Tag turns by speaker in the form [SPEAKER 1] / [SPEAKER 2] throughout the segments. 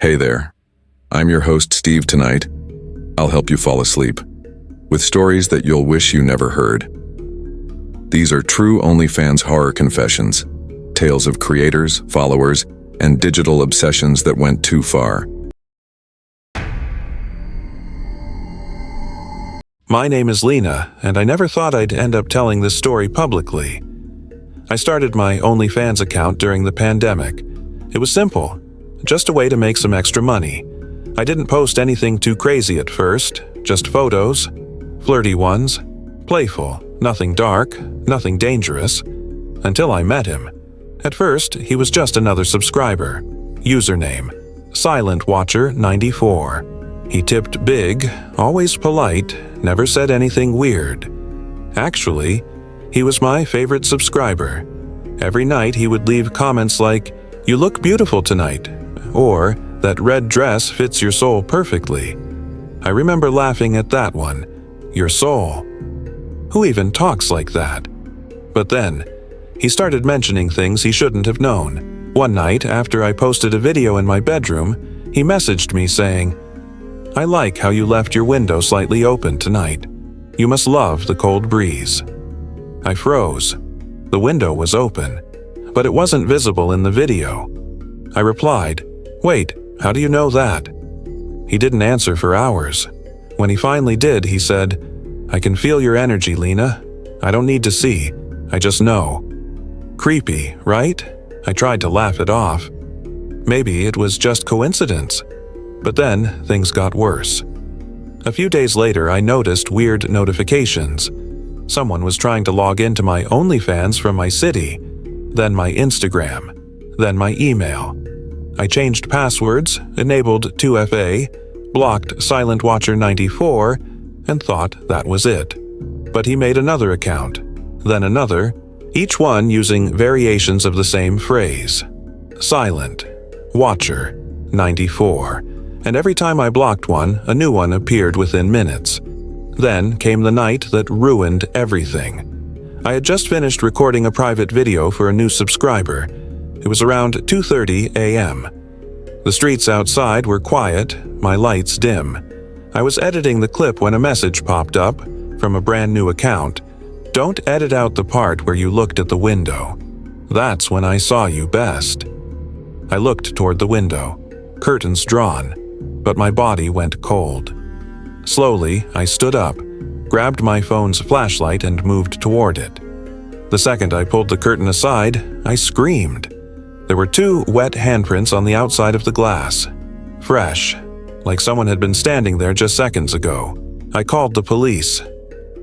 [SPEAKER 1] Hey there, I'm your host Steve tonight. I'll help you fall asleep with stories that you'll wish you never heard. These are true Onlyfans horror confessions, tales of creators, followers, and digital obsessions that went too far.
[SPEAKER 2] My name is Lena, and I never thought I'd end up telling this story publicly. I started my OnlyFans account during the pandemic. It was simple, just a way to make some extra money. I didn't post anything too crazy at first, just photos, flirty ones, playful, nothing dark, nothing dangerous, until I met him. At first, he was just another subscriber. Username, SilentWatcher94. He tipped big, always polite, never said anything weird. Actually, he was my favorite subscriber. Every night he would leave comments like, "You look beautiful tonight," or "That red dress fits your soul perfectly." I remember laughing at that one. Your soul? Who even talks like that? But then, he started mentioning things he shouldn't have known. One night, after I posted a video in my bedroom, he messaged me saying, "I like how you left your window slightly open tonight. You must love the cold breeze." I froze. The window was open, but it wasn't visible in the video. I replied, "Wait, how do you know that?" He didn't answer for hours. When he finally did, he said, "I can feel your energy, Lena. I don't need to see. I just know." Creepy, right? I tried to laugh it off. Maybe it was just coincidence. But then things got worse. A few days later, I noticed weird notifications. Someone was trying to log into my OnlyFans from my city, then my Instagram, then my email. I changed passwords, enabled 2FA, blocked SilentWatcher94, and thought that was it. But he made another account, then another, each one using variations of the same phrase. Silent, Watcher, 94. And every time I blocked one, a new one appeared within minutes. Then came the night that ruined everything. I had just finished recording a private video for a new subscriber. It was around 2:30 a.m. The streets outside were quiet, my lights dim. I was editing the clip when a message popped up from a brand new account. "Don't edit out the part where you looked at the window. That's when I saw you best." I looked toward the window, curtains drawn, but my body went cold. Slowly, I stood up, grabbed my phone's flashlight and moved toward it. The second I pulled the curtain aside, I screamed. There were 2 wet handprints on the outside of the glass. Fresh, like someone had been standing there just seconds ago. I called the police.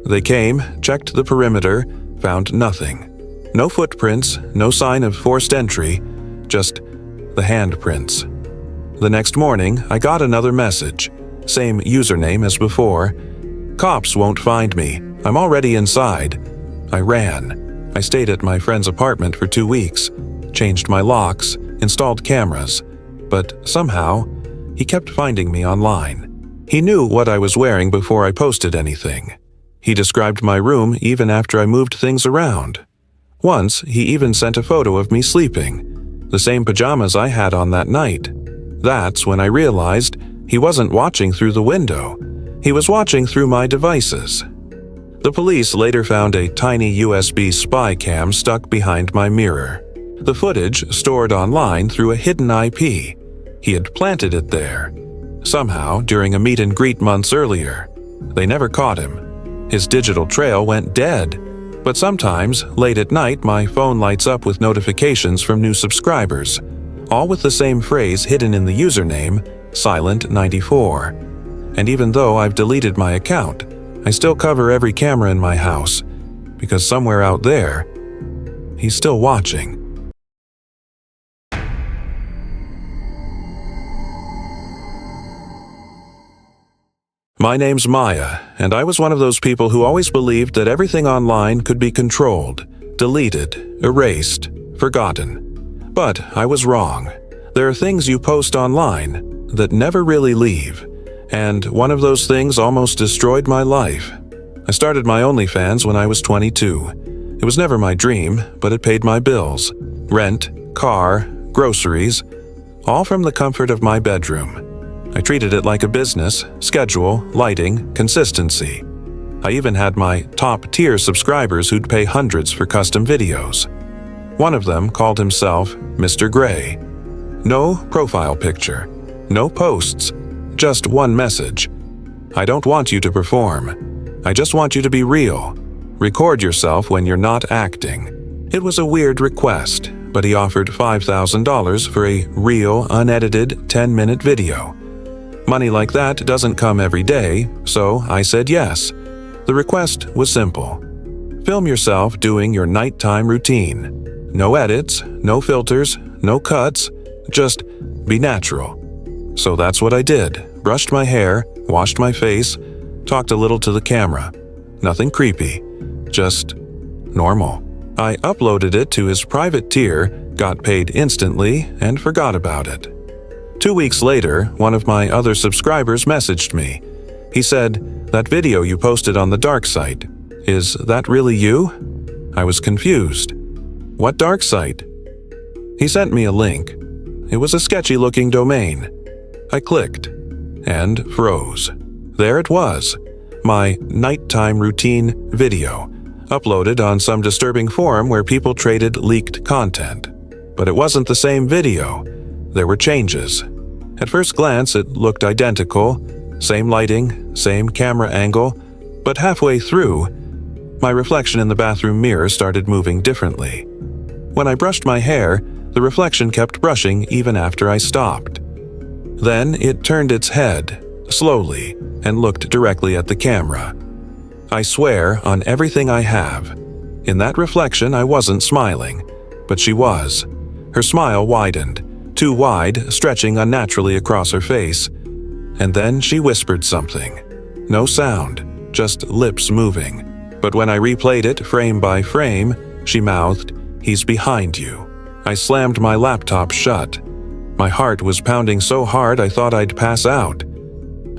[SPEAKER 2] They came, checked the perimeter, found nothing. No footprints, no sign of forced entry, just the handprints. The next morning, I got another message. Same username as before. "Cops won't find me. I'm already inside." I ran. I stayed at my friend's apartment for 2 weeks, changed my locks, installed cameras, but somehow, he kept finding me online. He knew what I was wearing before I posted anything. He described my room even after I moved things around. Once, he even sent a photo of me sleeping, the same pajamas I had on that night. That's when I realized he wasn't watching through the window. He was watching through my devices. The police later found a tiny USB spy cam stuck behind my mirror. The footage stored online through a hidden IP. He had planted it there. Somehow, during a meet and greet months earlier. They never caught him. His digital trail went dead. But sometimes, late at night, my phone lights up with notifications from new subscribers, all with the same phrase hidden in the username, Silent94. And even though I've deleted my account, I still cover every camera in my house, because somewhere out there, he's still watching. My name's Maya, and I was one of those people who always believed that everything online could be controlled, deleted, erased, forgotten. But I was wrong. There are things you post online that never really leave, and one of those things almost destroyed my life. I started my OnlyFans when I was 22. It was never my dream, but it paid my bills. Rent, car, groceries, all from the comfort of my bedroom. I treated it like a business: schedule, lighting, consistency. I even had my top-tier subscribers who'd pay hundreds for custom videos. One of them called himself Mr. Gray. No profile picture, no posts, just one message. I don't want you to perform. I just want you to be real. Record yourself when you're not acting. It was a weird request, but he offered $5,000 for a real, unedited 10-minute video. Money like that doesn't come every day, so I said yes. The request was simple. Film yourself doing your nighttime routine. No edits, no filters, no cuts, just be natural. So that's what I did. Brushed my hair, washed my face, talked a little to the camera. Nothing creepy, just normal. I uploaded it to his private tier, got paid instantly, and forgot about it. 2 weeks later, one of my other subscribers messaged me. He said, "That video you posted on the dark site, is that really you?" I was confused. "What dark site?" He sent me a link. It was a sketchy-looking domain. I clicked and froze. There it was, my nighttime routine video, uploaded on some disturbing forum where people traded leaked content. But it wasn't the same video. There were changes. At first glance, it looked identical, same lighting, same camera angle, but halfway through, my reflection in the bathroom mirror started moving differently. When I brushed my hair, the reflection kept brushing even after I stopped. Then it turned its head, slowly, and looked directly at the camera. I swear on everything I have. In that reflection, I wasn't smiling, but she was. Her smile widened, too wide, stretching unnaturally across her face. And then she whispered something. No sound, just lips moving. But when I replayed it frame by frame, she mouthed, "He's behind you." I slammed my laptop shut. My heart was pounding so hard I thought I'd pass out.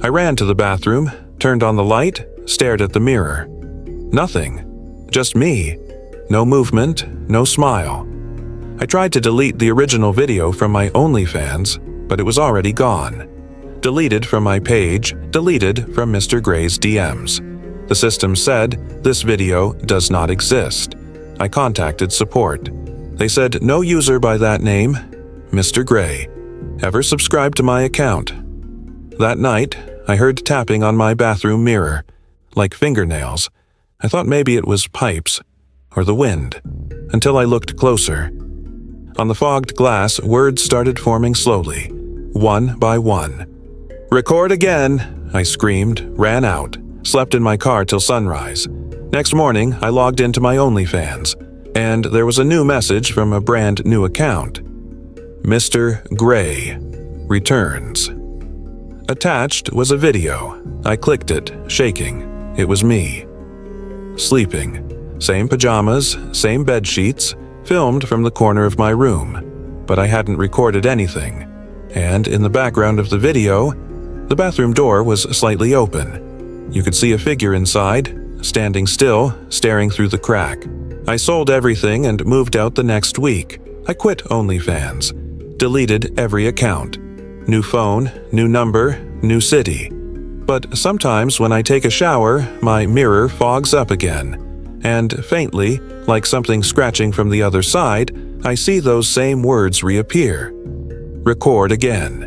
[SPEAKER 2] I ran to the bathroom, turned on the light, stared at the mirror. Nothing. Just me. No movement, no smile. I tried to delete the original video from my Onlyfans, but it was already gone. Deleted from my page, deleted from Mr. Gray's DMs. The system said, "This video does not exist." I contacted support. They said no user by that name, Mr. Gray, ever subscribed to my account. That night, I heard tapping on my bathroom mirror, like fingernails. I thought maybe it was pipes, or the wind, until I looked closer. On the fogged glass, words started forming slowly, one by one. "Record again," I screamed, ran out, slept in my car till sunrise. Next morning, I logged into my Onlyfans, and there was a new message from a brand new account. Mr. Gray returns. Attached was a video. I clicked it, shaking. It was me. Sleeping. Same pajamas, same bed sheets, filmed from the corner of my room. But I hadn't recorded anything. And in the background of the video, the bathroom door was slightly open. You could see a figure inside, standing still, staring through the crack. I sold everything and moved out the next week. I quit OnlyFans. Deleted every account. New phone, new number, new city. But sometimes when I take a shower, my mirror fogs up again. And faintly, like something scratching from the other side, I see those same words reappear. Record again.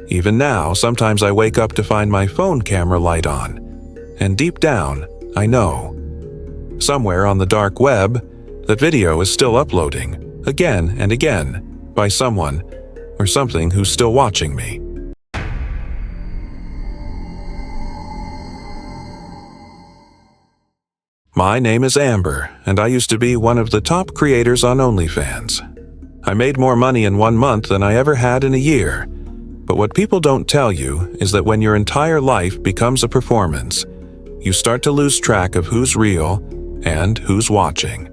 [SPEAKER 2] Even now, sometimes I wake up to find my phone camera light on. And deep down, I know. Somewhere on the dark web, that video is still uploading, again and again, by someone or something who's still watching me. My name is Amber, and I used to be one of the top creators on OnlyFans. I made more money in 1 month than I ever had in a year. But what people don't tell you is that when your entire life becomes a performance, you start to lose track of who's real and who's watching.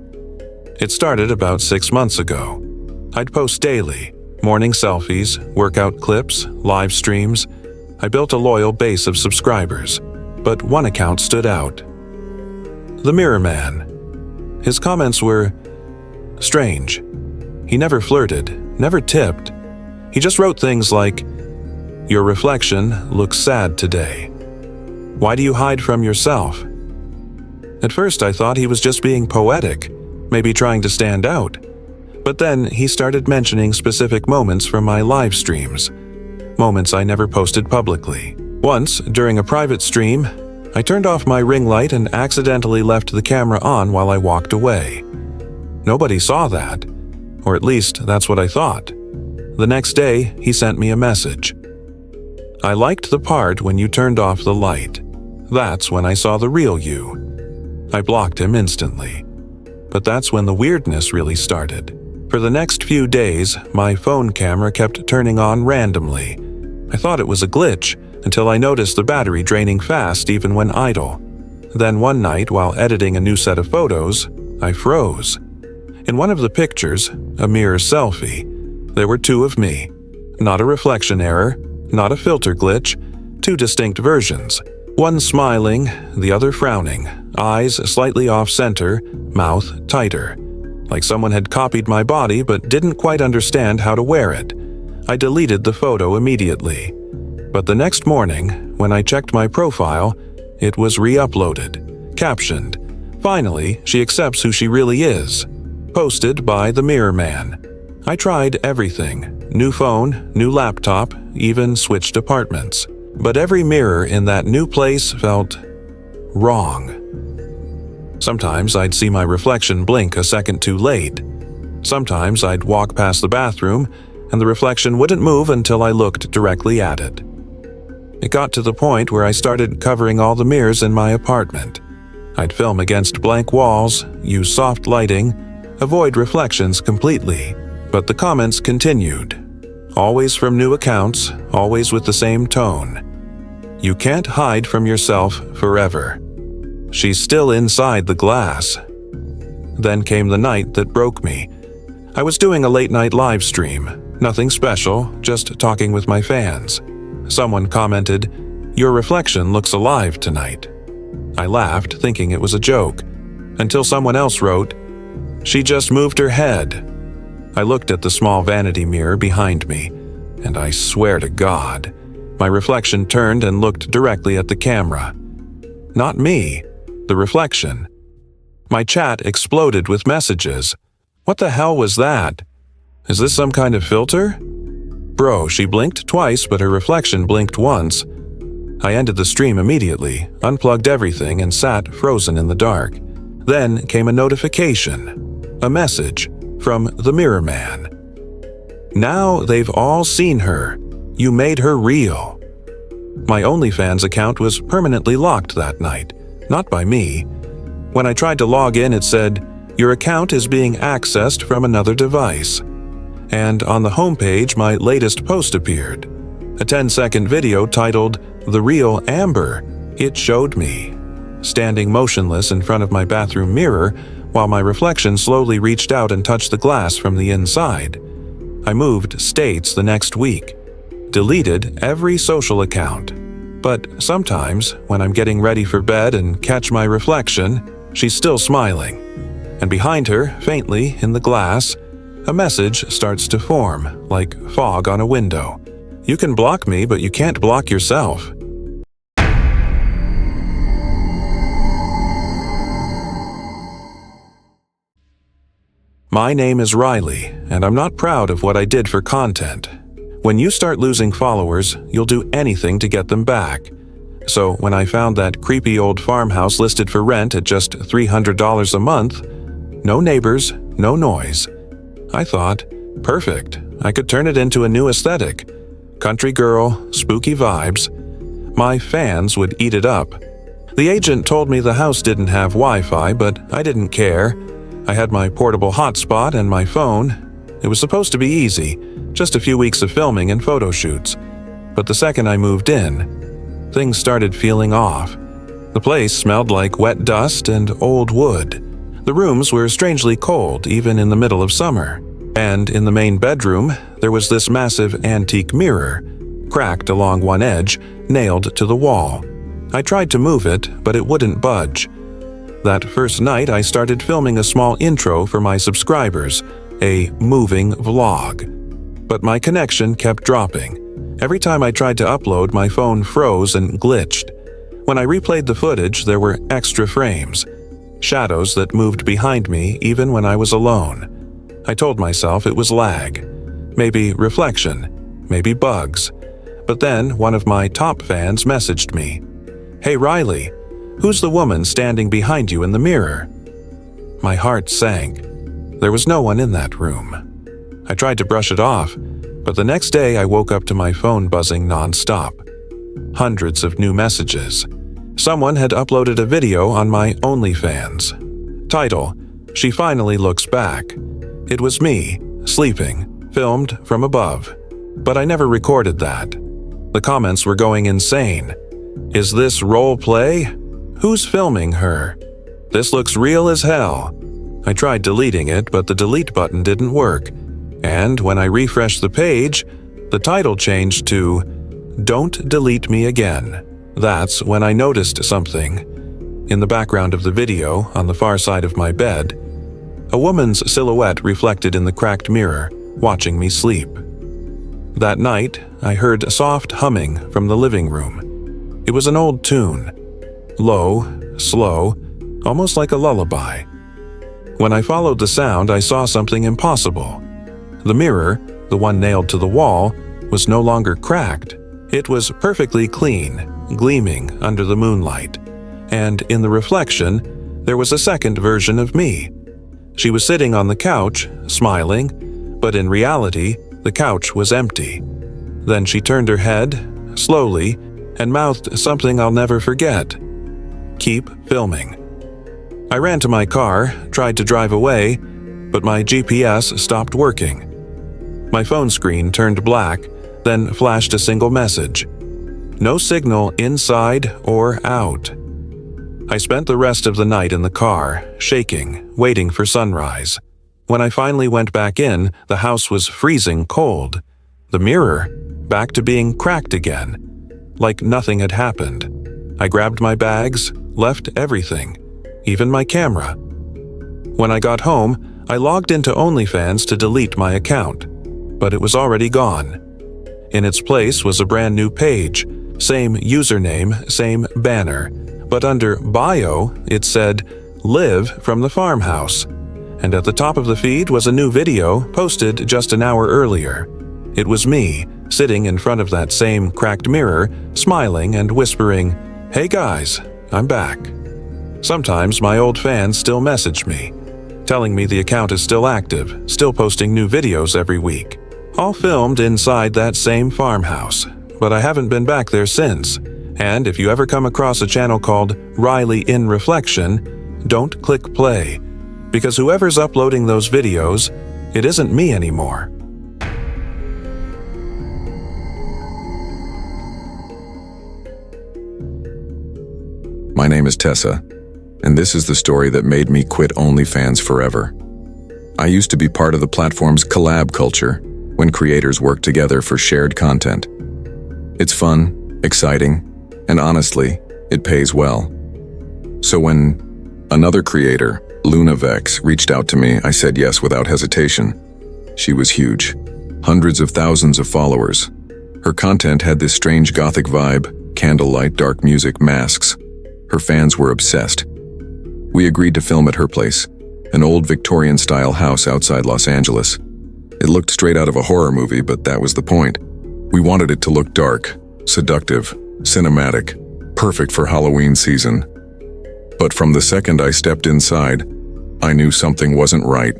[SPEAKER 2] It started about 6 months ago. I'd post daily, morning selfies, workout clips, live streams. I built a loyal base of subscribers, but one account stood out. The Mirror Man. His comments were strange. He never flirted, never tipped. He just wrote things like, "Your reflection looks sad today. Why do you hide from yourself?" At first I thought he was just being poetic, maybe trying to stand out. But then he started mentioning specific moments from my live streams, moments I never posted publicly. Once, during a private stream, I turned off my ring light and accidentally left the camera on while I walked away. Nobody saw that, or at least that's what I thought. The next day, he sent me a message. "I liked the part when you turned off the light. That's when I saw the real you." I blocked him instantly. But that's when the weirdness really started. For the next few days, my phone camera kept turning on randomly. I thought it was a glitch until I noticed the battery draining fast even when idle. Then one night, while editing a new set of photos, I froze. In one of the pictures, a mirror selfie, there were two of me. Not a reflection error, not a filter glitch, two distinct versions. One smiling, the other frowning, eyes slightly off-center, mouth tighter. Like someone had copied my body but didn't quite understand how to wear it. I deleted the photo immediately. But the next morning, when I checked my profile, it was re-uploaded, captioned, "Finally, she accepts who she really is." Posted by the Mirror Man. I tried everything. New phone, new laptop, even switched apartments. But every mirror in that new place felt wrong. Sometimes I'd see my reflection blink a second too late. Sometimes I'd walk past the bathroom and the reflection wouldn't move until I looked directly at it. It got to the point where I started covering all the mirrors in my apartment. I'd film against blank walls, use soft lighting, avoid reflections completely. But the comments continued. Always from new accounts, always with the same tone. "You can't hide from yourself forever. She's still inside the glass." Then came the night that broke me. I was doing a late-night live stream. Nothing special, just talking with my fans. Someone commented, "Your reflection looks alive tonight." I laughed, thinking it was a joke, until someone else wrote, "She just moved her head." I looked at the small vanity mirror behind me, and I swear to God, my reflection turned and looked directly at the camera. Not me, the reflection. My chat exploded with messages. "What the hell was that? Is this some kind of filter? Bro, she blinked twice, but her reflection blinked once." I ended the stream immediately, unplugged everything, and sat frozen in the dark. Then came a notification, a message from the Mirror Man. "Now they've all seen her. You made her real." My Onlyfans account was permanently locked that night, not by me. When I tried to log in, it said, "Your account is being accessed from another device." And on the homepage, my latest post appeared. A 10-second video titled, "The Real Amber." It showed me, standing motionless in front of my bathroom mirror, while my reflection slowly reached out and touched the glass from the inside. I moved states the next week, deleted every social account. But sometimes, when I'm getting ready for bed and catch my reflection, she's still smiling. And behind her, faintly in the glass, a message starts to form, like fog on a window. "You can block me, but you can't block yourself." My name is Riley, and I'm not proud of what I did for content. When you start losing followers, you'll do anything to get them back. So when I found that creepy old farmhouse listed for rent at just $300 a month, no neighbors, no noise, I thought, perfect, I could turn it into a new aesthetic. Country girl, spooky vibes. My fans would eat it up. The agent told me the house didn't have Wi-Fi, but I didn't care. I had my portable hotspot and my phone. It was supposed to be easy, just a few weeks of filming and photo shoots. But the second I moved in, things started feeling off. The place smelled like wet dust and old wood. The rooms were strangely cold, even in the middle of summer. And in the main bedroom, there was this massive antique mirror, cracked along one edge, nailed to the wall. I tried to move it, but it wouldn't budge. That first night, I started filming a small intro for my subscribers, a moving vlog. but my connection kept dropping. Every time I tried to upload, my phone froze and glitched. When I replayed the footage, there were extra frames, shadows that moved behind me even when I was alone. I told myself it was lag, maybe reflection, maybe bugs. But then one of my top fans messaged me, "Hey Riley, who's the woman standing behind you in the mirror?" My heart sank. There was no one in that room. I tried to brush it off, but the next day I woke up to my phone buzzing nonstop. Hundreds of new messages. Someone had uploaded a video on my Onlyfans. Title, "She Finally Looks Back." It was me, sleeping, filmed from above. But I never recorded that. The comments were going insane. Is this role play? Who's filming her? This looks real as hell. I tried deleting it, but the delete button didn't work. And when I refreshed the page, the title changed to "Don't Delete Me Again." That's when I noticed something. In the background of the video, on the far side of my bed, a woman's silhouette reflected in the cracked mirror, watching me sleep. That night, I heard a soft humming from the living room. It was an old tune. Low, slow, almost like a lullaby. When I followed the sound, I saw something impossible. The mirror, the one nailed to the wall, was no longer cracked. It was perfectly clean, gleaming under the moonlight. And in the reflection, there was a second version of me. She was sitting on the couch, smiling, but in reality, the couch was empty. Then she turned her head, slowly, and mouthed something I'll never forget. "Keep filming." I ran to my car, tried to drive away, but my GPS stopped working. My phone screen turned black, then flashed a single message. No signal inside or out. I spent the rest of the night in the car, shaking, waiting for sunrise. When I finally went back in, the house was freezing cold. The mirror, back to being cracked again, like nothing had happened. I grabbed my bags, left everything, even my camera. When I got home, I logged into Onlyfans to delete my account, but it was already gone. In its place was a brand new page, same username, same banner, but under bio it said, "Live from the farmhouse." And at the top of the feed was a new video posted just an hour earlier. It was me, sitting in front of that same cracked mirror, smiling and whispering, "Hey guys, I'm back." Sometimes my old fans still message me, telling me the account is still active, still posting new videos every week, all filmed inside that same farmhouse, but I haven't been back there since. And if you ever come across a channel called Riley in Reflection, don't click play, because whoever's uploading those videos, it isn't me anymore.
[SPEAKER 1] My name is Tessa, and this is the story that made me quit OnlyFans forever. I used to be part of the platform's collab culture, when creators work together for shared content. It's fun, exciting, and honestly, it pays well. So when another creator, Luna Vex, reached out to me, I said yes without hesitation. She was huge. Hundreds of thousands of followers. Her content had this strange gothic vibe, candlelight, dark music, masks. Her fans were obsessed. We agreed to film at her place, an old Victorian-style house outside Los Angeles. It looked straight out of a horror movie, but that was the point. We wanted it to look dark, seductive, cinematic, perfect for Halloween season. But from the second I stepped inside, I knew something wasn't right.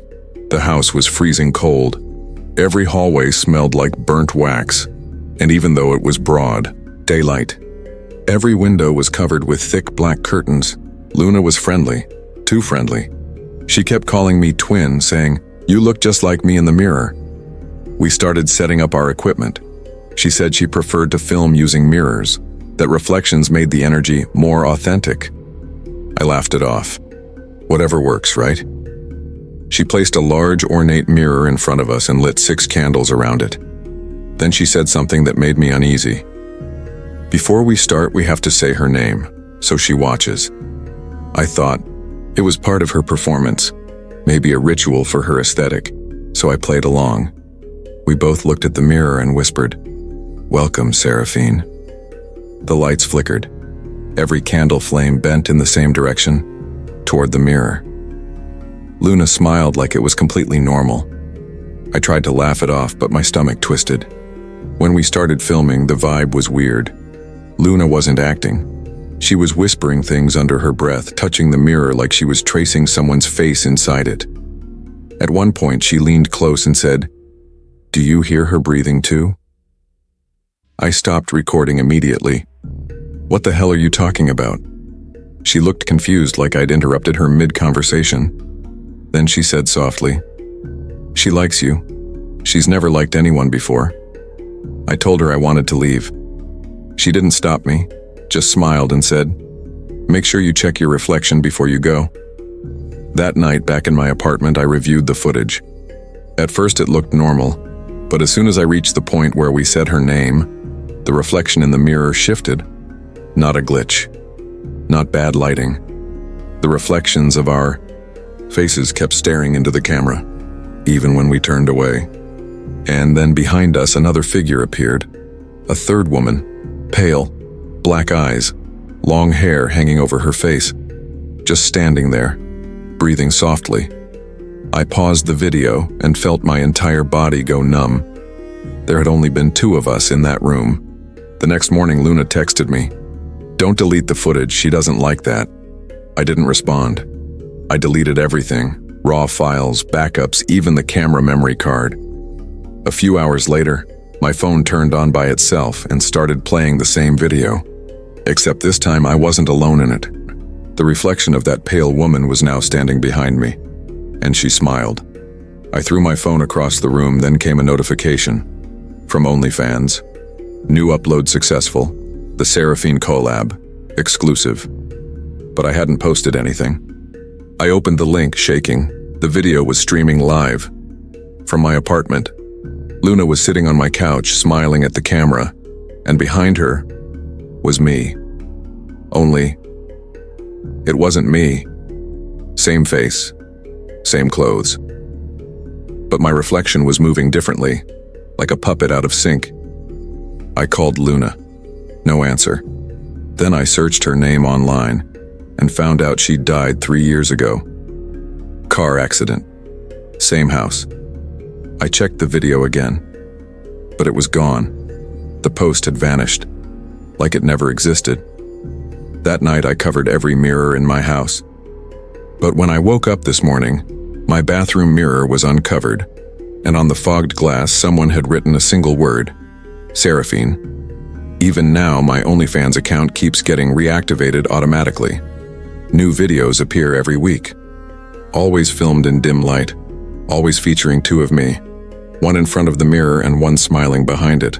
[SPEAKER 1] The house was freezing cold. Every hallway smelled like burnt wax, and even though it was broad daylight, every window was covered with thick black curtains. Luna was friendly, too friendly. She kept calling me twin, saying, "You look just like me in the mirror." We started setting up our equipment. She said she preferred to film using mirrors, that reflections made the energy more authentic. I laughed it off. Whatever works, right? She placed a large, ornate mirror in front of us and lit 6 candles around it. Then she said something that made me uneasy. "Before we start, we have to say her name, so she watches." I thought it was part of her performance, maybe a ritual for her aesthetic, so I played along. We both looked at the mirror and whispered, "Welcome, Seraphine." The lights flickered. Every candle flame bent in the same direction, toward the mirror. Luna smiled like it was completely normal. I tried to laugh it off, but my stomach twisted. When we started filming, the vibe was weird. Luna wasn't acting. She was whispering things under her breath, touching the mirror like she was tracing someone's face inside it. At one point, she leaned close and said, "Do you hear her breathing too?" I stopped recording immediately. "What the hell are you talking about?" She looked confused, like I'd interrupted her mid-conversation. Then she said softly, "She likes you. She's never liked anyone before." I told her I wanted to leave. She didn't stop me, just smiled and said, "Make sure you check your reflection before you go." That night, back in my apartment, I reviewed the footage. At first it looked normal, but as soon as I reached the point where we said her name, the reflection in the mirror shifted. Not a glitch. Not bad lighting. The reflections of our faces kept staring into the camera, even when we turned away. And then behind us, another figure appeared. A third woman, pale, black eyes, long hair hanging over her face, just standing there, breathing softly. I paused the video and felt my entire body go numb. There had only been 2 of us in that room. The next morning, Luna texted me, "Don't delete the footage, she doesn't like that." I didn't respond. I deleted everything, raw files, backups, even the camera memory card. A few hours later, my phone turned on by itself and started playing the same video. Except this time I wasn't alone in it. The reflection of that pale woman was now standing behind me, and she smiled. I threw my phone across the room, then came a notification from Onlyfans. New upload successful. The Seraphine collab. Exclusive. But I hadn't posted anything. I opened the link, shaking. The video was streaming live. From my apartment, Luna was sitting on my couch, smiling at the camera, and behind her was me. Only, it wasn't me. Same face, same clothes. But my reflection was moving differently, like a puppet out of sync. I called Luna. No answer. Then I searched her name online and found out she died 3 years ago. Car accident. Same house. I checked the video again, but it was gone. The post had vanished, like it never existed. That night I covered every mirror in my house. But when I woke up this morning, my bathroom mirror was uncovered, and on the fogged glass someone had written a single word, Seraphine. Even now, my OnlyFans account keeps getting reactivated automatically. New videos appear every week. Always filmed in dim light, always featuring 2 of me, one in front of the mirror and one smiling behind it.